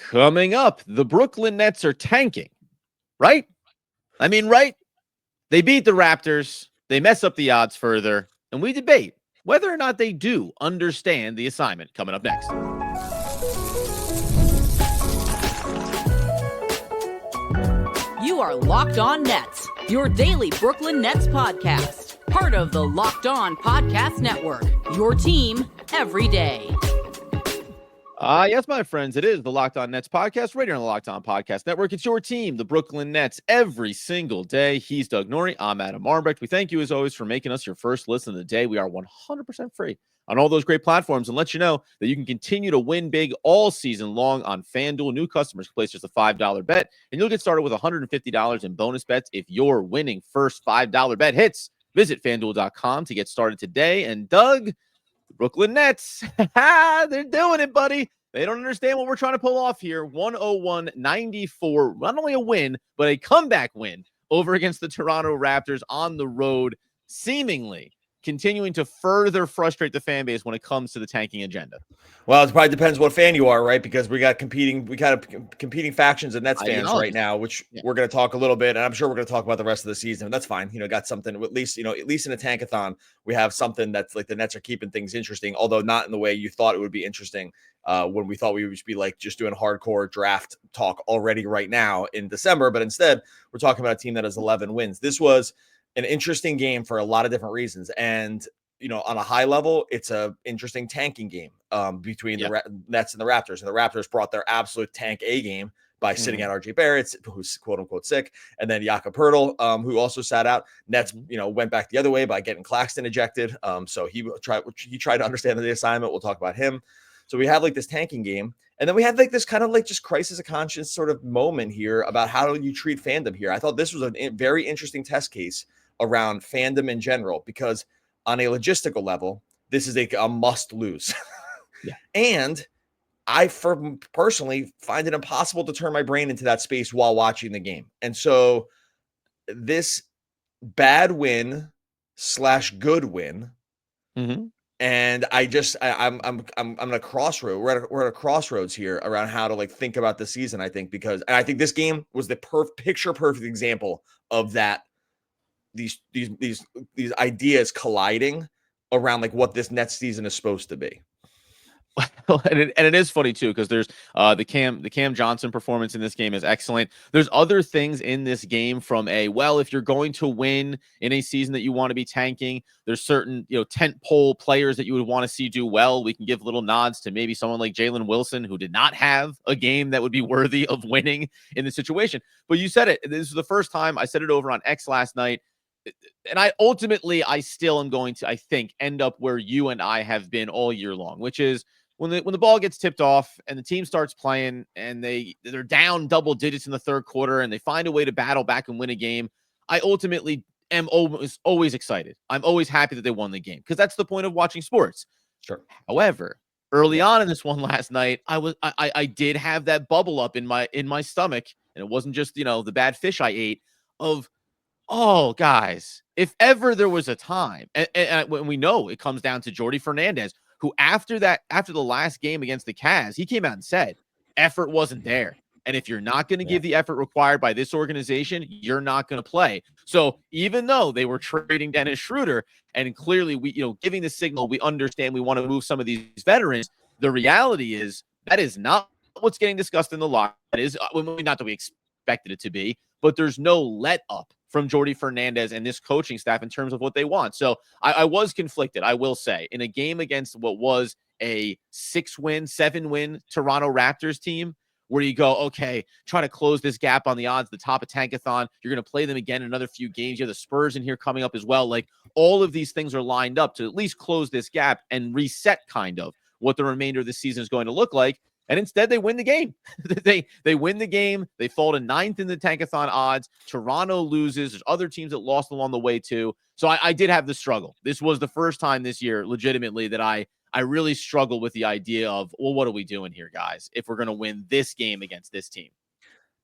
Coming up, the Brooklyn Nets are tanking, right? I mean, right? They beat the Raptors. They mess up the odds further. And we debate whether or not they do understand the assignment. Coming up next. You are Locked On Nets, your daily Brooklyn Nets podcast. Part of the Locked On Podcast Network, your team every day. Yes, my friends, it is the Locked On Nets podcast right here on the Locked On Podcast Network. It's your team, the Brooklyn Nets, every single day. He's Doug Norrie. I'm Adam Armbrecht. We thank you, as always, for making us your first listen of the day. We are 100% free on all those great platforms and let you know that you can continue to win big all season long on FanDuel. New customers can place just a $5 bet, and you'll get started with $150 in bonus bets if your winning first $5 bet hits. Visit FanDuel.com to get started today. And Doug, the Brooklyn Nets, they're doing it, buddy. They don't understand what we're trying to pull off here. 101-94, not only a win, but a comeback win over against the Toronto Raptors on the road, seemingly continuing to further frustrate the fan base when it comes to the tanking agenda. Well, it probably depends what fan you are, right? Because we got competing factions of Nets fans right now, which we're going to talk a little bit, and I'm sure we're going to talk about the rest of the season. And that's fine. Got something at least in a tankathon, we have something that's like the Nets are keeping things interesting, although not in the way you thought it would be interesting when we thought we would be like just doing hardcore draft talk already right now in December. But instead, we're talking about a team that has 11 wins. This was an interesting game for a lot of different reasons. And, on a high level, it's a interesting tanking game between the Nets and the Raptors. And the Raptors brought their absolute tank A game by sitting out RJ Barrett, who's quote unquote sick. And then Jakob Poeltl, who also sat out. Nets, went back the other way by getting Claxton ejected. So he tried to understand the assignment. We'll talk about him. So we have like this tanking game. And then we had like this kind of like just crisis of conscience sort of moment here about how you treat fandom here. I thought this was a very interesting test case around fandom in general, because on a logistical level, this is a must lose. And I personally find it impossible to turn my brain into that space while watching the game. And so this bad win / good win. And I'm at a crossroad. We're at a crossroads here around how to like think about the season, I think, because I think this game was the picture perfect example of that. These ideas colliding around like what this Nets season is supposed to be. Well, and it is funny too, because there's the Cam Johnson performance in this game is excellent. There's other things in this game from if you're going to win in a season that you want to be tanking, there's certain tent pole players that you would want to see do well. We can give little nods to maybe someone like Jalen Wilson, who did not have a game that would be worthy of winning in the situation. But you said it. This is the first time I said it over on X last night. And I still am going to, I think, end up where you and I have been all year long, which is when the ball gets tipped off and the team starts playing and they're down double digits in the third quarter and they find a way to battle back and win a game, I ultimately am always excited. I'm always happy that they won the game, because that's the point of watching sports. Sure. However, early on in this one last night, I did have that bubble up in my stomach, and it wasn't just the bad fish I ate of, oh, guys, if ever there was a time, and when we know it comes down to Jordi Fernandez, who after the last game against the Cavs, he came out and said, effort wasn't there. And if you're not going to give the effort required by this organization, you're not going to play. So even though they were trading Dennis Schroeder, and clearly we, giving the signal, we understand we want to move some of these veterans, the reality is that is not what's getting discussed in the locker. That is not that we expected it to be, but there's no let up from Jordi Fernandez and this coaching staff in terms of what they want. So I was conflicted, I will say, in a game against what was a 7-win Toronto Raptors team, where you go, okay, try to close this gap on the odds, the top of Tankathon. You're going to play them again in another few games. You have the Spurs in here coming up as well. Like, all of these things are lined up to at least close this gap and reset kind of what the remainder of the season is going to look like. And instead, they win the game. they win the game. They fall to 9th in the Tankathon odds. Toronto loses. There's other teams that lost along the way too. So I did have the struggle. This was the first time this year, legitimately, that I really struggle with the idea of, well, what are we doing here, guys, if we're going to win this game against this team?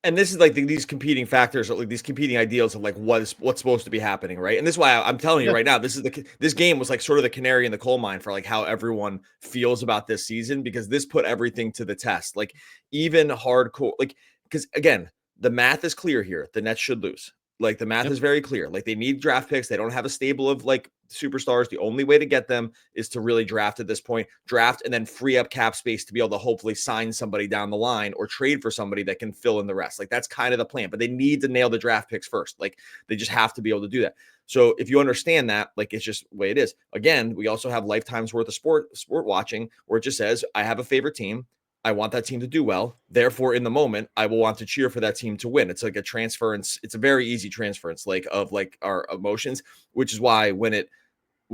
And this is like these competing factors, like these competing ideals of like what's supposed to be happening, right? And this is why I'm telling you right now, this game was like sort of the canary in the coal mine for like how everyone feels about this season, because this put everything to the test. Like even hardcore, like because again, the math is clear here. The Nets should lose. Like the math is very clear. Like they need draft picks. They don't have a stable of like superstars. The only way to get them is to really draft at this point, draft and then free up cap space to be able to hopefully sign somebody down the line or trade for somebody that can fill in the rest. Like that's kind of the plan, but they need to nail the draft picks first. Like they just have to be able to do that. So if you understand that, like it's just the way it is. Again, we also have lifetimes worth of sport watching where it just says, I have a favorite team. I want that team to do well. Therefore, in the moment, I will want to cheer for that team to win. It's like a transference. It's a very easy transference, like of like our emotions, which is why when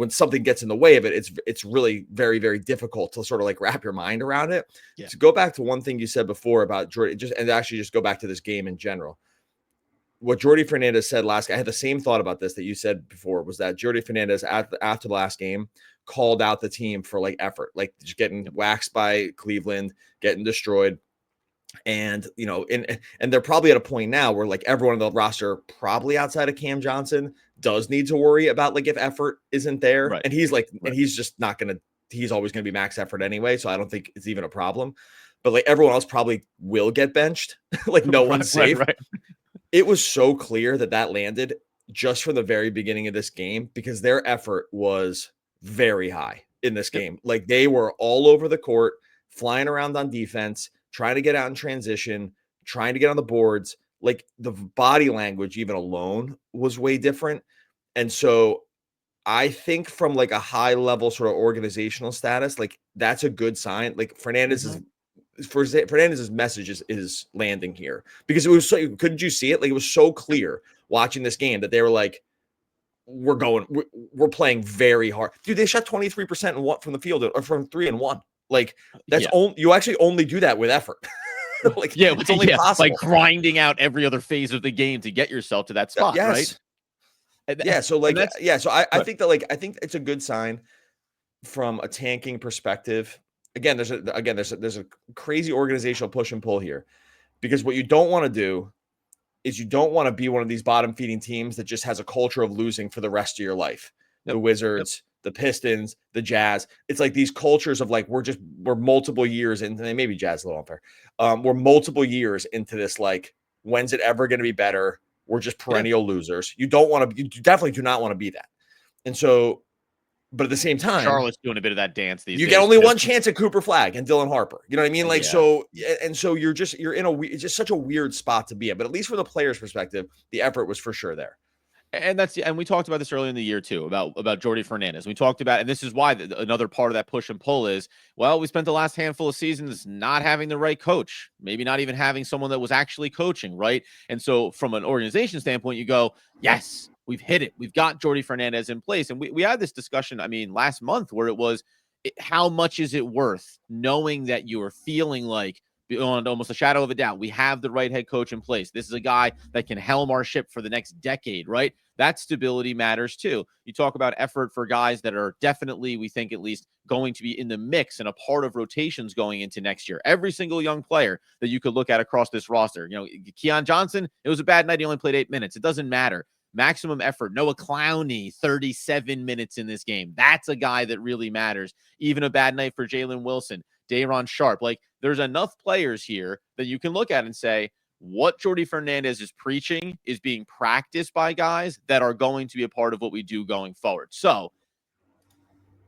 something gets in the way of it, it's really very, very difficult to sort of like wrap your mind around it. Yeah. To go back to one thing you said before about Jordy, just go back to this game in general. What Jordy Fernandez said I had the same thought about this that you said before, was that Jordy Fernandez after the last game called out the team for like effort, like just getting waxed by Cleveland, getting destroyed. And, you know, and they're probably at a point now where like everyone on the roster, probably outside of Cam Johnson, does need to worry about like if effort isn't there. Right. And he's like, and he's just not going to, he's always going to be max effort anyway. So I don't think it's even a problem. But like everyone else probably will get benched. Like no one's safe. Right. It was so clear that landed just from the very beginning of this game, because their effort was very high in this game. Like they were all over the court, flying around on defense, trying to get out in transition, trying to get on the boards. Like the body language even alone was way different. And so I think from like a high level sort of organizational status, like that's a good sign. Like Fernandez's message is landing here, because it was so, couldn't you see it? Like it was so clear watching this game that they were like, we're playing very hard. Dude, they shot 23% from the field or from 3 and 1. Like that's only, you actually only do that with effort. Like it's only possible. Like grinding out every other phase of the game to get yourself to that spot, right? So like so I think that like I think it's a good sign from a tanking perspective. Again, there's a crazy organizational push and pull here, because what you don't want to do is you don't want to be one of these bottom feeding teams that just has a culture of losing for the rest of your life. The Wizards, the Pistons, the Jazz. It's like these cultures of like, we're multiple years into, maybe Jazz a little unfair. We're multiple years into this. Like, when's it ever going to be better? We're just perennial losers. You definitely do not want to be that. And so, but at the same time, Charlotte's doing a bit of that dance these days. You get only one chance at Cooper Flagg and Dylan Harper. You know what I mean? Like, so you're in it's just such a weird spot to be in. But at least from the player's perspective, the effort was for sure there. And we talked about this earlier in the year too, about Jordy Fernandez. We talked about, and this is why another part of that push and pull is, well, we spent the last handful of seasons not having the right coach, maybe not even having someone that was actually coaching, right? And so from an organization standpoint, you go, yes, we've hit it. We've got Jordy Fernandez in place. And we had this discussion, I mean, last month, where it was, how much is it worth knowing that you are feeling like, beyond almost a shadow of a doubt, we have the right head coach in place. This is a guy that can helm our ship for the next decade, right? That stability matters too. You talk about effort for guys that are definitely, we think at least, going to be in the mix and a part of rotations going into next year. Every single young player that you could look at across this roster, you know, Keon Johnson, it was a bad night. He only played 8 minutes. It doesn't matter. Maximum effort. Noah Clowney, 37 minutes in this game. That's a guy that really matters. Even a bad night for Jalen Wilson, Day'Ron Sharpe. Like, there's enough players here that you can look at and say, what Jordy Fernandez is preaching is being practiced by guys that are going to be a part of what we do going forward. So,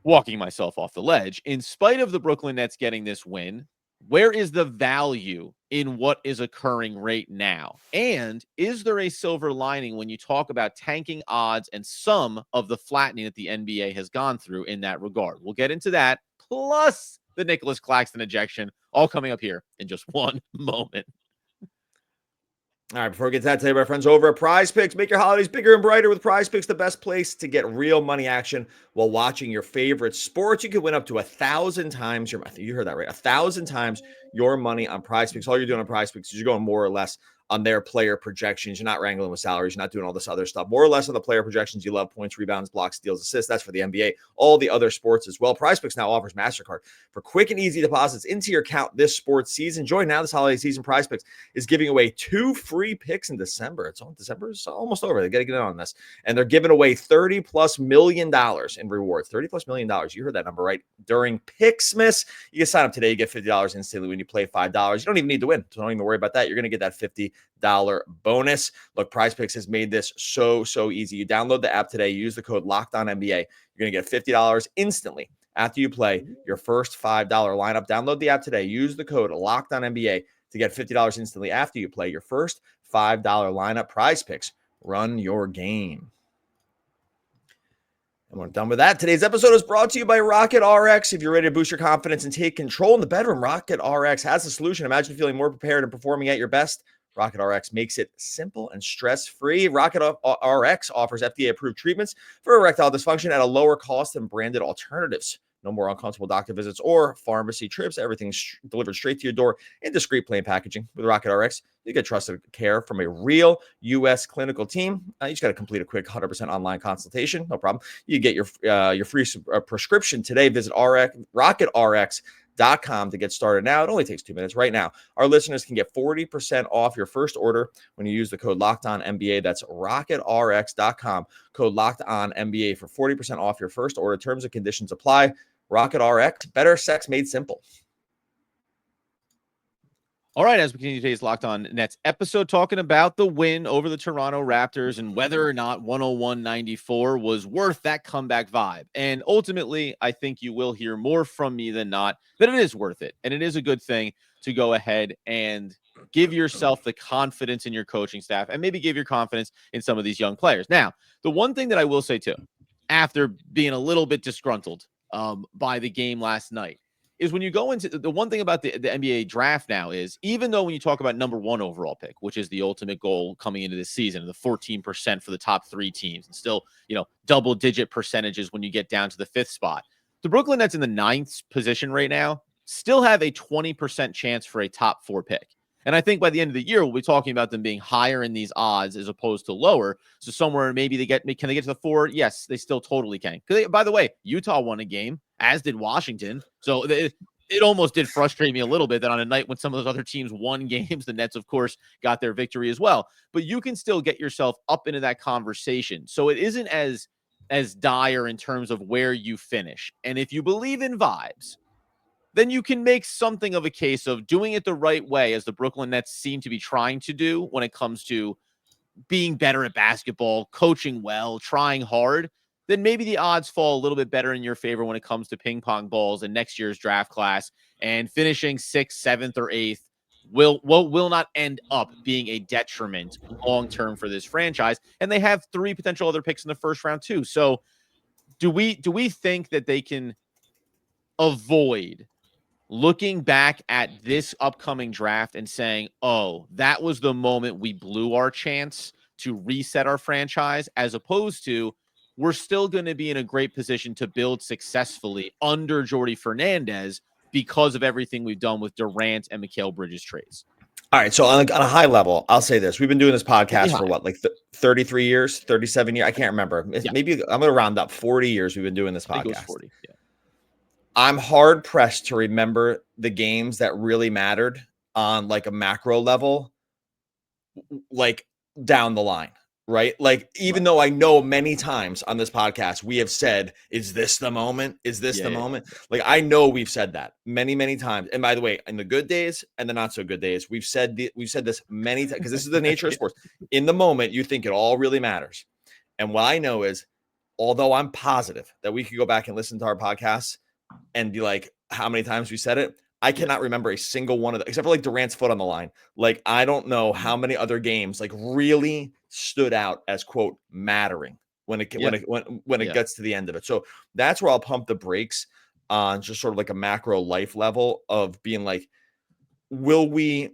walking myself off the ledge, in spite of the Brooklyn Nets getting this win, where is the value in what is occurring right now? And is there a silver lining when you talk about tanking odds and some of the flattening that the NBA has gone through in that regard? We'll get into that, plus the Nic Claxton ejection, all coming up here in just one moment. All right, before we get to that, today, my friends over at Prize Picks, make your holidays bigger and brighter with Prize Picks, the best place to get real money action while watching your favorite sports. You can win up to 1,000 times your money. You heard that right, 1,000 times your money on Prize Picks. All you're doing on Prize Picks is you're going more or less on their player projections. You're not wrangling with salaries. You're not doing all this other stuff. More or less on the player projections, you love points, rebounds, blocks, steals, assists. That's for the NBA. All the other sports as well. PrizePicks now offers MasterCard for quick and easy deposits into your account this sports season. Join now this holiday season. PrizePicks is giving away 2 free picks in December. December is almost over. They got to get in on this. And they're giving away $30+ million in rewards. $30+ million. You heard that number right. During Picksmas, you can sign up today. You get $50 instantly when you play $5. You don't even need to win. So don't even worry about that. You're going to get that $50 bonus. Look, PrizePicks has made this so easy. You download the app today. Use the code LOCKEDONNBA. You're going to get $50 instantly after you play your first $5 lineup. Download the app today. Use the code LOCKEDONNBA to get $50 instantly after you play your first $5 lineup. PrizePicks. Run your game. And we're done with that. Today's episode is brought to you by Rocket RX. If you're ready to boost your confidence and take control in the bedroom, Rocket RX has a solution. Imagine feeling more prepared and performing at your best. Rocket RX makes it simple and stress-free. Rocket RX offers FDA-approved treatments for erectile dysfunction at a lower cost than branded alternatives. No more uncomfortable doctor visits or pharmacy trips. Everything's delivered straight to your door in discreet plain packaging. With Rocket RX, you get trusted care from a real U.S. clinical team. You just got to complete a quick 100% online consultation. No problem. You get your free prescription today. Visit RocketRx.com to get started now. It only takes 2 minutes right now. Our listeners can get 40% off your first order when you use the code LOCKEDONNBA. That's RocketRx.com. Code LOCKEDONNBA for 40% off your first order. Terms and conditions apply. Rocket RX, better sex made simple. All right, as we continue today's Locked On Nets episode, talking about the win over the Toronto Raptors and whether or not 101-94 was worth that comeback vibe. And ultimately, I think you will hear more from me than not that it is worth it. And it is a good thing to go ahead and give yourself the confidence in your coaching staff and maybe give your confidence in some of these young players. Now, the one thing that I will say too, after being a little bit disgruntled by the game last night, is when you go into the one thing about the NBA draft now is, even though when you talk about number 1 overall pick, which is the ultimate goal coming into this season, the 14% for the top 3 teams, and still, double-digit percentages when you get down to the 5th spot, the Brooklyn Nets in the 9th position right now still have a 20% chance for a top 4 pick. And I think by the end of the year, we'll be talking about them being higher in these odds as opposed to lower. So somewhere maybe can they get to the 4? Yes, they still totally can. By the way, Utah won a game, as did Washington. So it almost did frustrate me a little bit that on a night when some of those other teams won games, the Nets, of course, got their victory as well. But you can still get yourself up into that conversation. So it isn't as dire in terms of where you finish. And if you believe in vibes, then you can make something of a case of doing it the right way, as the Brooklyn Nets seem to be trying to do when it comes to being better at basketball, coaching well, trying hard. Then maybe the odds fall a little bit better in your favor when it comes to ping pong balls in next year's draft class, and finishing 6th, 7th, or 8th will not end up being a detriment long-term for this franchise. And they have 3 potential other picks in the first round too. So do we think that they can avoid looking back at this upcoming draft and saying, oh, that was the moment we blew our chance to reset our franchise, as opposed to we're still going to be in a great position to build successfully under Jordi Fernandez because of everything we've done with Durant and Mikal Bridges trades? All right. So on a high level, I'll say this. We've been doing this podcast for what, like 33 years, 37 years? I can't remember. Maybe I'm going to round up 40 years we've been doing this podcast. I think it was 40. Yeah. I'm hard pressed to remember the games that really mattered on like a macro level, like down the line, right? Like, even though I know many times on this podcast, we have said, is this the moment? Is this the moment? Like, I know we've said that many, many times. And by the way, in the good days and the not so good days, we've said this many times, because this is the nature of sports. In the moment, you think it all really matters. And what I know is, although I'm positive that we could go back and listen to our podcasts and be like, how many times we said it, I cannot remember a single one of them, except for like Durant's foot on the line. Like, I don't know how many other games like really stood out as quote mattering when it gets to the end of it. So that's where I'll pump the brakes on just sort of like a macro life level of being like, will we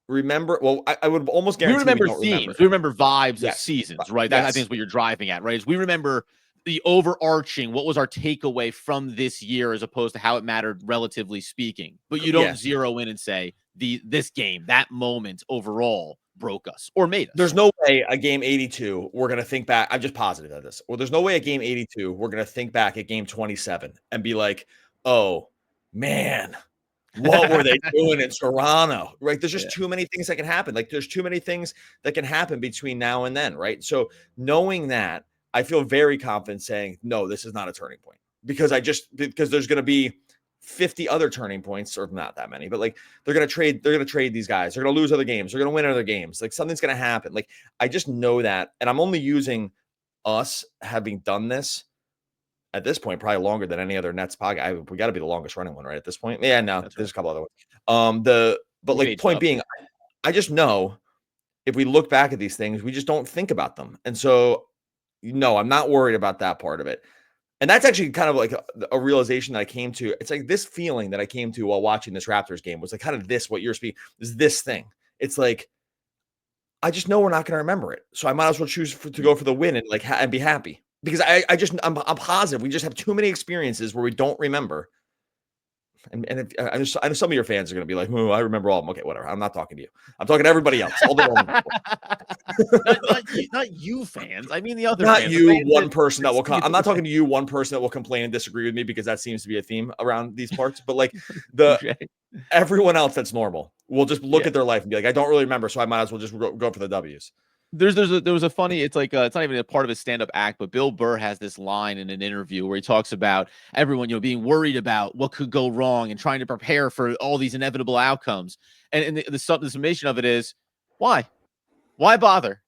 remember? Well, I would almost guarantee we remember themes. We remember vibes of seasons, right? That I think is what you're driving at, right? Is we remember the overarching, what was our takeaway from this year, as opposed to how it mattered relatively speaking. But you don't zero in and say this game, that moment overall broke us or made us. There's no way a game 82 we're going to think back. I'm just positive of this. Well, there's no way a game 82 we're going to think back at game 27 and be like, oh, man, what were they doing in Toronto? Right? There's just too many things that can happen. Like there's too many things that can happen between now and then, right? So knowing that, I feel very confident saying, no, this is not a turning point because there's going to be 50 other turning points, or not that many, but like they're going to trade these guys. They're going to lose other games. They're going to win other games. Like something's going to happen. Like I just know that. And I'm only using us having done this at this point, probably longer than any other Nets podcast. We got to be the longest running one, right? At this point. Yeah, no, there's a couple other ones. But like point being, I just know if we look back at these things, we just don't think about them. And so, no, I'm not worried about that part of it. And that's actually kind of like a realization that I came to. It's like this feeling that I came to while watching this Raptors game was like kind of this, what you're speaking is this thing. It's like, I just know we're not going to remember it. So I might as well choose to go for the win and like, and be happy. Because I'm positive we just have too many experiences where we don't remember. And if, I know some of your fans are going to be like, oh, I remember all of them. Okay, whatever. I'm not talking to you. I'm talking to everybody else. All the not you fans. I mean the other not fans. You, one person that will come. I'm not talking to you, one person that will complain and disagree with me because that seems to be a theme around these parts. But like everyone else that's normal will just look at their life and be like, I don't really remember, so I might as well just go for the W's. There was a funny, it's like it's not even a part of his stand-up act, but Bill Burr has this line in an interview where he talks about everyone, being worried about what could go wrong and trying to prepare for all these inevitable outcomes. And the summation of it is, why bother?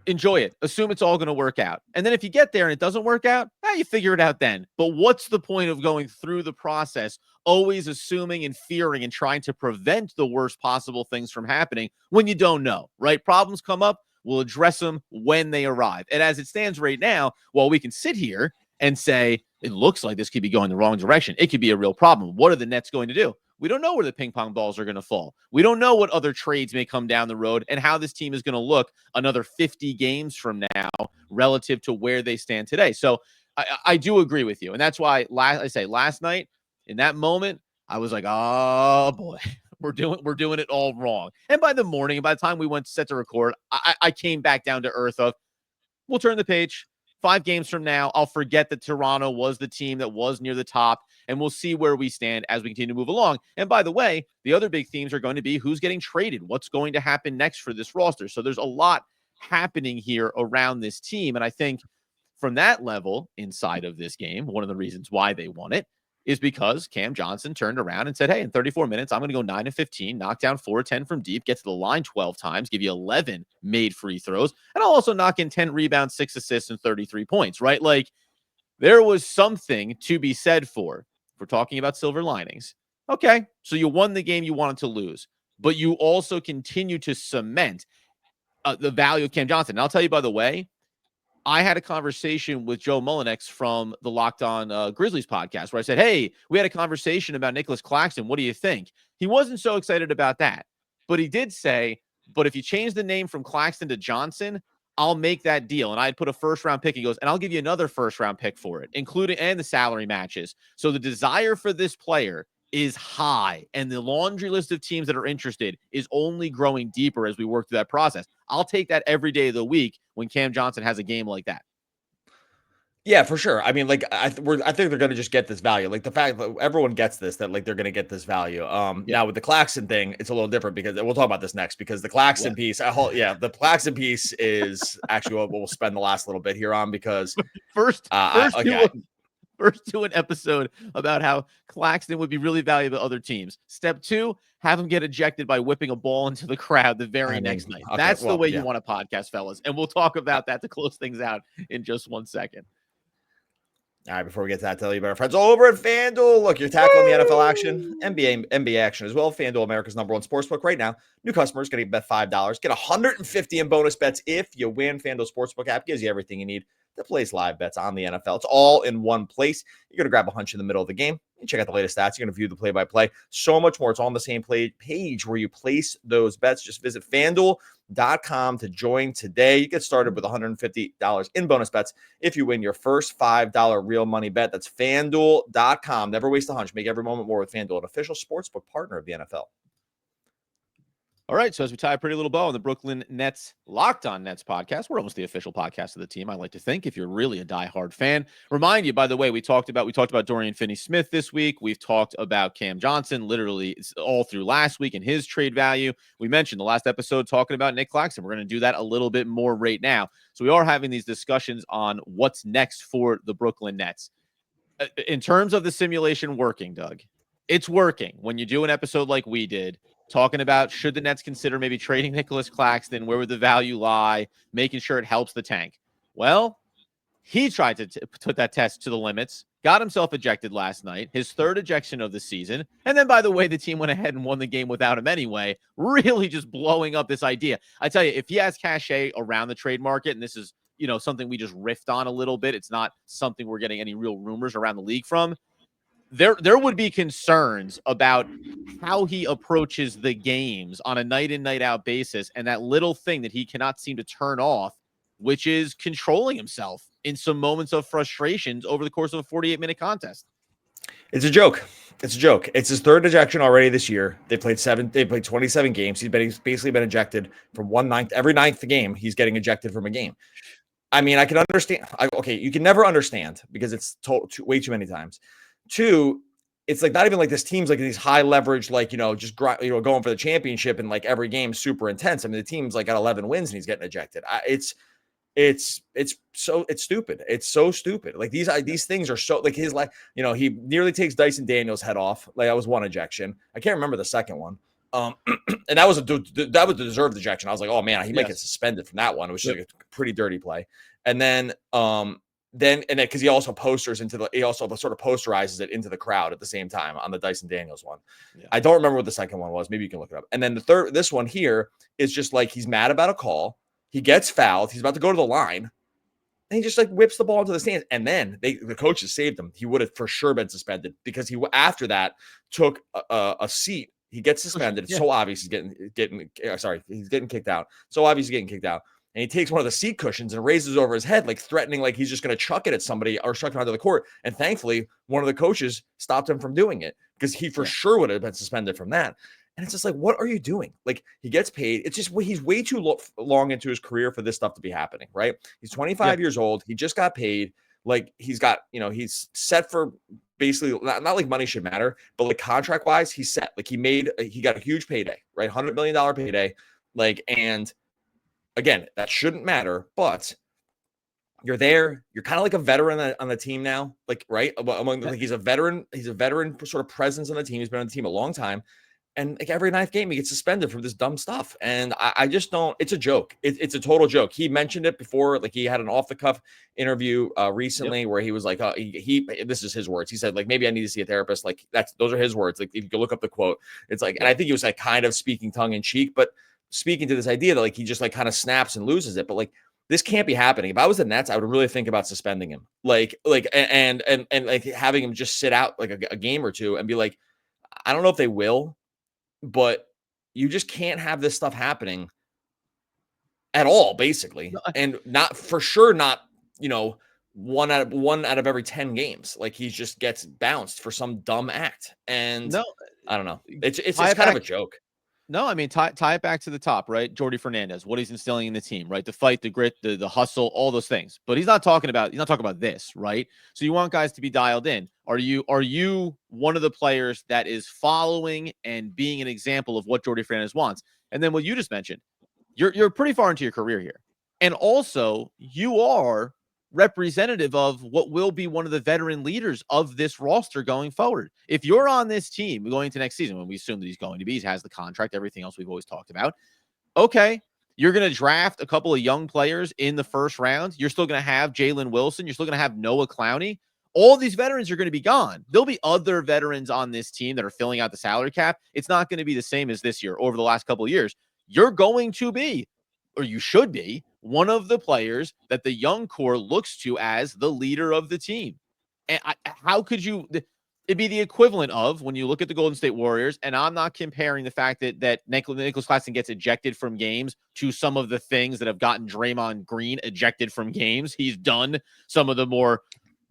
Enjoy it. Assume it's all going to work out. And then if you get there and it doesn't work out, you figure it out then. But what's the point of going through the process, always assuming and fearing and trying to prevent the worst possible things from happening when you don't know, right? Problems come up. We'll address them when they arrive. And as it stands right now, while we can sit here and say, it looks like this could be going the wrong direction, it could be a real problem. What are the Nets going to do? We don't know where the ping pong balls are going to fall. We don't know what other trades may come down the road and how this team is going to look another 50 games from now relative to where they stand today. So I do agree with you. And that's why last night in that moment, I was like, oh boy. We're doing it all wrong. And by the morning, by the time we went set to record, I came back down to earth of, we'll turn the page. 5 games from now, I'll forget that Toronto was the team that was near the top, and we'll see where we stand as we continue to move along. And by the way, the other big themes are going to be who's getting traded, what's going to happen next for this roster. So there's a lot happening here around this team. And I think from that level inside of this game, one of the reasons why they won it is because Cam Johnson turned around and said, hey, in 34 minutes, I'm going to go 9 of 15, knock down 4 of 10 from deep, get to the line 12 times, give you 11 made free throws, and I'll also knock in 10 rebounds, 6 assists, and 33 points, right? Like, there was something to be said for talking about silver linings. Okay, so you won the game you wanted to lose, but you also continue to cement the value of Cam Johnson. And I'll tell you, by the way, I had a conversation with Joe Mullinex from the Locked On Grizzlies podcast where I said, hey, we had a conversation about Nic Claxton. What do you think? He wasn't so excited about that, but he did say, but if you change the name from Claxton to Johnson, I'll make that deal. And I'd put a first-round pick. He goes, and I'll give you another first-round pick for it, including and the salary matches. So the desire for this player is high, and the laundry list of teams that are interested is only growing deeper as we work through that process. I'll take that every day of the week when Cam Johnson has a game like that. Yeah, for sure. I mean, like, I think they're going to just get this value. Like the fact that everyone gets this, that like they're going to get this value. Now with the Claxton thing, it's a little different because we'll talk about this next because the Claxton piece, the Claxton piece is actually what we'll spend the last little bit here on because first do an episode about how Claxton would be really valuable to other teams. Step 2, have him get ejected by whipping a ball into the crowd the very next night. Okay, that's the way you want a podcast, fellas. And we'll talk about that to close things out in just 1 second. All right, before we get to that, I'll tell you about our friends over at FanDuel. Look, you're tackling the NFL action, NBA action as well. FanDuel, America's #1 sportsbook right now. New customers getting bet $5. Get $150 in bonus bets if you win. FanDuel Sportsbook app gives you everything you need to place live bets on the NFL. It's all in one place. You're going to grab a hunch in the middle of the game. You check out the latest stats. You're going to view the play-by-play. So much more. It's all on the same page where you place those bets. Just visit FanDuel.com to join today. You get started with $150 in bonus bets if you win your first $5 real money bet. That's FanDuel.com. Never waste a hunch. Make every moment more with FanDuel, an official sportsbook partner of the NFL. All right, so as we tie a pretty little bow on the Brooklyn Nets Locked On Nets podcast, we're almost the official podcast of the team, I like to think, if you're really a diehard fan. Remind you, by the way, we talked about Dorian Finney-Smith this week. We've talked about Cam Johnson literally all through last week and his trade value. We mentioned the last episode talking about Nic Claxton. We're going to do that a little bit more right now. So we are having these discussions on what's next for the Brooklyn Nets. In terms of the simulation working, Doug, it's working when you do an episode like we did, talking about should the Nets consider maybe trading Nic Claxton, where would the value lie, making sure it helps the tank. Well, he tried to put that test to the limits, got himself ejected last night, his third ejection of the season. And then, by the way, the team went ahead and won the game without him anyway, really just blowing up this idea. I tell you, if he has cachet around the trade market, and this is, something we just riffed on a little bit, it's not something we're getting any real rumors around the league from. There would be concerns about how he approaches the games on a night in, night out basis, and that little thing that he cannot seem to turn off, which is controlling himself in some moments of frustrations over the course of a 48-minute contest. It's a joke. It's a joke. It's his third ejection already this year. They played 27 games. He's basically been ejected from 1/9. Every ninth game, he's getting ejected from a game. I mean, I can understand. Okay, you can never understand because it's way too many times. Two, it's like not even like this team's like these high leverage, like, just going for the championship and like every game super intense. I mean, the team's like got 11 wins and he's getting ejected. It's stupid. It's so stupid. Like these things are so like his, like, he nearly takes Dyson Daniels' head off. Like that was one ejection. I can't remember the second one. And that was a deserved ejection. I was like, oh man, he might get suspended from that one. It was just like a pretty dirty play. And then because he also sort of posterizes it into the crowd at the same time on the Dyson Daniels one. Yeah. I don't remember what the second one was. Maybe you can look it up. And then this one here is just like he's mad about a call. He gets fouled. He's about to go to the line. And he just like whips the ball into the stands. And then the coaches saved him. He would have for sure been suspended because he after that took a seat. He gets suspended. It's so obvious he's getting kicked out. So obvious he's getting kicked out. And he takes one of the seat cushions and raises over his head, like threatening, like he's just going to chuck it at somebody or chuck it onto the court. And thankfully, one of the coaches stopped him from doing it because he for sure would have been suspended from that. And it's just like, what are you doing? Like he gets paid. It's just he's way too long into his career for this stuff to be happening, right? He's 25 years old. He just got paid. Like he's got, he's set for basically not like money should matter, but like contract wise, he's set. Like he got a huge payday, right? $100 million payday. Like, and again, that shouldn't matter, but you're there. You're kind of like a veteran on the team now, like, right? Like he's a veteran sort of presence on the team. He's been on the team a long time. And like every ninth game, he gets suspended from this dumb stuff. And I just don't, it's a joke. It's a total joke. He mentioned it before, like he had an off the cuff interview recently where he was like, this is his words. He said like, maybe I need to see a therapist. Like those are his words. Like if you can look up the quote, it's like, and I think he was like kind of speaking tongue in cheek, but speaking to this idea that like he just like kind of snaps and loses it. But like, this can't be happening. If I was the Nets, I would really think about suspending him, and like having him just sit out like a game or two and be like, I don't know if they will, but you just can't have this stuff happening at all, basically, and not for sure, not one out of every 10 games. Like he just gets bounced for some dumb act, and I don't know. It's kind of a joke. No, I mean, tie it back to the top, right? Jordi Fernandez, what he's instilling in the team, right? The fight, the grit, the hustle, all those things. But he's not talking about this, right? So you want guys to be dialed in. Are you one of the players that is following and being an example of what Jordi Fernandez wants? And then what you just mentioned, you're pretty far into your career here. And also, you are representative of what will be one of the veteran leaders of this roster going forward. If you're on this team going into next season, when we assume that he's going to be, he has the contract, everything else we've always talked about. Okay, you're going to draft a couple of young players in the first round. You're still going to have Jalen Wilson. You're still going to have Noah Clowney. All these veterans are going to be gone. There'll be other veterans on this team that are filling out the salary cap. It's not going to be the same as this year over the last couple of years. You're going to be, or you should be, one of the players that the young core looks to as the leader of the team. And how could you? It'd be the equivalent of when you look at the Golden State Warriors, and I'm not comparing the fact that Nic Claxton gets ejected from games to some of the things that have gotten Draymond Green ejected from games. He's done some of the more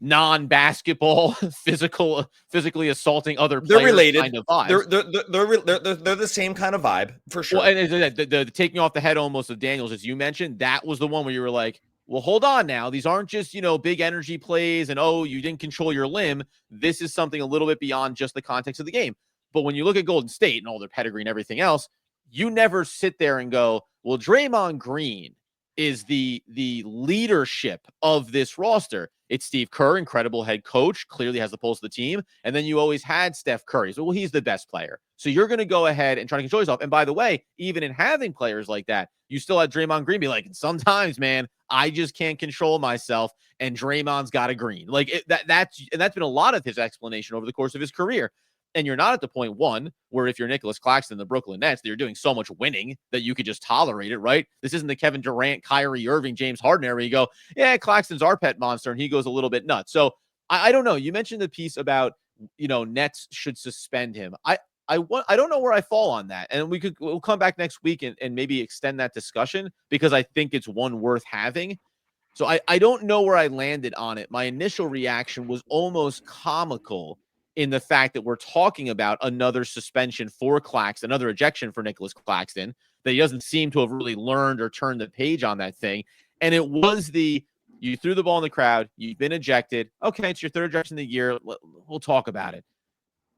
non-basketball physically assaulting other players. They're related. Kind of vibes. They're the same kind of vibe for sure. Well, and the taking off the head almost of Daniels, as you mentioned, that was the one where you were like, well, hold on now. These aren't just, big energy plays and, oh, you didn't control your limb. This is something a little bit beyond just the context of the game. But when you look at Golden State and all their pedigree and everything else, you never sit there and go, well, Draymond Green is the leadership of this roster. It's Steve Kerr, incredible head coach, clearly has the pulse of the team. And then you always had Steph Curry. So, well, he's the best player. So you're going to go ahead and try to control yourself. And by the way, even in having players like that, you still had Draymond Green be like, sometimes, man, I just can't control myself. And Draymond's got a green. Like that's been a lot of his explanation over the course of his career. And you're not at the point, one, where if you're Nic Claxton, the Brooklyn Nets, that you're doing so much winning that you could just tolerate it, right? This isn't the Kevin Durant, Kyrie Irving, James Harden area where you go, yeah, Claxton's our pet monster, and he goes a little bit nuts. So I don't know. You mentioned the piece about, Nets should suspend him. I don't know where I fall on that. And we'll come back next week and maybe extend that discussion because I think it's one worth having. So I don't know where I landed on it. My initial reaction was almost comical in the fact that we're talking about another suspension for Claxton, another ejection for Nic Claxton, that he doesn't seem to have really learned or turned the page on that thing. And it was you threw the ball in the crowd, you've been ejected. Okay, it's your third ejection of the year. We'll talk about it.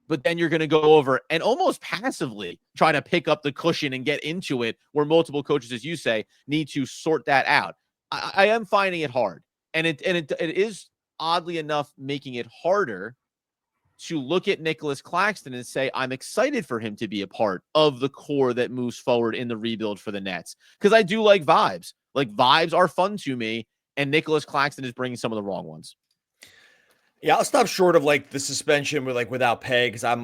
But then you're going to go over and almost passively try to pick up the cushion and get into it where multiple coaches, as you say, need to sort that out. I am finding it hard. And it is oddly enough making it harder to look at Nic Claxton and say, I'm excited for him to be a part of the core that moves forward in the rebuild for the Nets. Because I do like vibes. Like, vibes are fun to me, and Nic Claxton is bringing some of the wrong ones. Yeah, I'll stop short of the suspension without pay, because I'm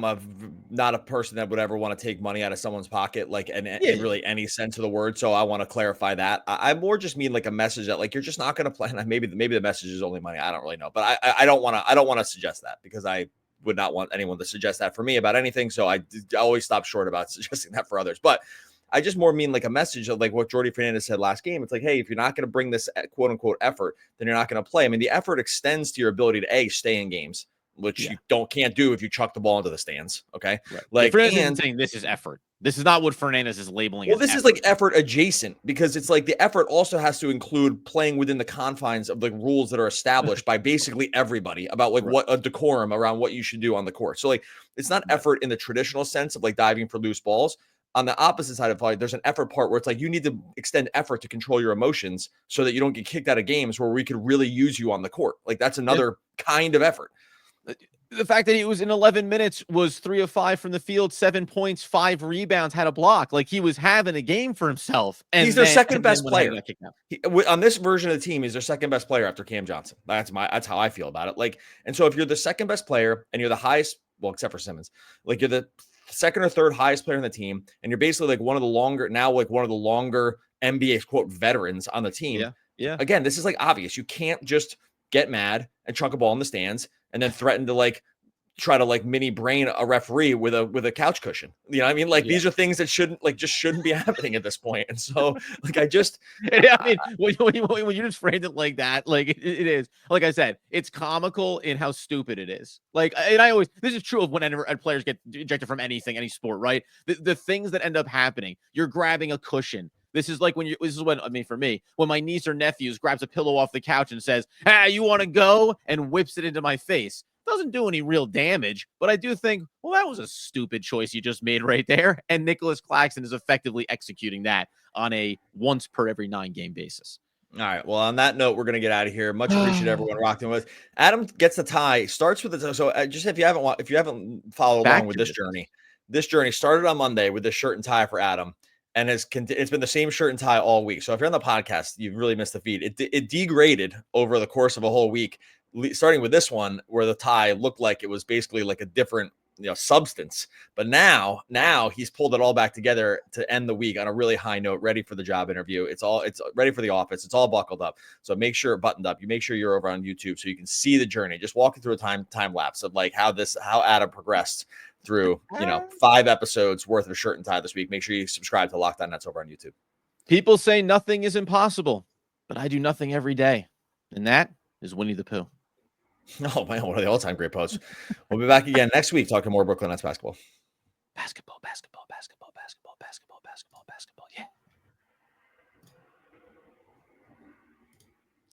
not a person that would ever want to take money out of someone's pocket, in really any sense of the word. So I want to clarify that. I more just mean a message that you're just not going to play. Maybe the message is only money. I don't really know, but I don't want to suggest that, because I would not want anyone to suggest that for me about anything. So I always stop short about suggesting that for others. But I just more mean a message of what Jordy Fernandez said last game. It's hey, if you're not going to bring this quote unquote effort, then you're not going to play. I mean, the effort extends to your ability to stay in games, which you can't do if you chuck the ball into the stands. Okay. Right. Fernandez isn't saying this is effort. This is not what Fernandez is labeling. Well, this is effort adjacent, because it's the effort also has to include playing within the confines of rules that are established by basically everybody about what a decorum around what you should do on the court. So it's not effort in the traditional sense of diving for loose balls. On the opposite side of it, there's an effort part where it's you need to extend effort to control your emotions so that you don't get kicked out of games where we could really use you on the court. That's another kind of effort. The fact that he was in 11 minutes, was 3 of 5 from the field, 7 points, 5 rebounds, had a block. He was having a game for himself. And he's their second best player. On this version of the team, he's their second best player after Cam Johnson. That's how I feel about it. And so if you're the second best player and you're the highest, well, except for Simmons, you're the second or third highest player on the team, and you're basically one of the longer NBA quote veterans on the team. Yeah. Again, this is obvious. You can't just get mad and chuck a ball in the stands and then threaten to try to mini brain a referee with a couch cushion. You know what I mean? These are things that just shouldn't be happening at this point. And so when you just framed it like that, it is, like I said, it's comical in how stupid it is. This is true of whenever players get ejected from anything, any sport, right? The things that end up happening, you're grabbing a cushion. This is for me, when my niece or nephews grabs a pillow off the couch and says, you want to go, and whips it into my face. Doesn't do any real damage, but I do think, well, that was a stupid choice you just made right there. And Nic Claxton is effectively executing that on a once per every 9 game basis. All right. Well, on that note, we're going to get out of here. Much appreciated everyone rocking with. Adam gets the tie. Starts with the so just if you haven't followed along with this journey started on Monday with this shirt and tie for Adam, and it's been the same shirt and tie all week. So if you're on the podcast, you've really missed the feed. It degraded over the course of a whole week, starting with this one where the tie looked like it was basically a different substance. But now he's pulled it all back together to end the week on a really high note, ready for the job interview. It's ready for the office. It's all buckled up. So make sure buttoned up. You make sure you're over on YouTube so you can see the journey. Just walking through a time lapse of how Adam progressed through 5 episodes worth of shirt and tie this week. Make sure you subscribe to Locked On Nets over on YouTube. People say nothing is impossible, but I do nothing every day, and that is Winnie the Pooh. Oh man, one of the all-time great posts. We'll be back again next week talking more Brooklyn Nets basketball. Basketball.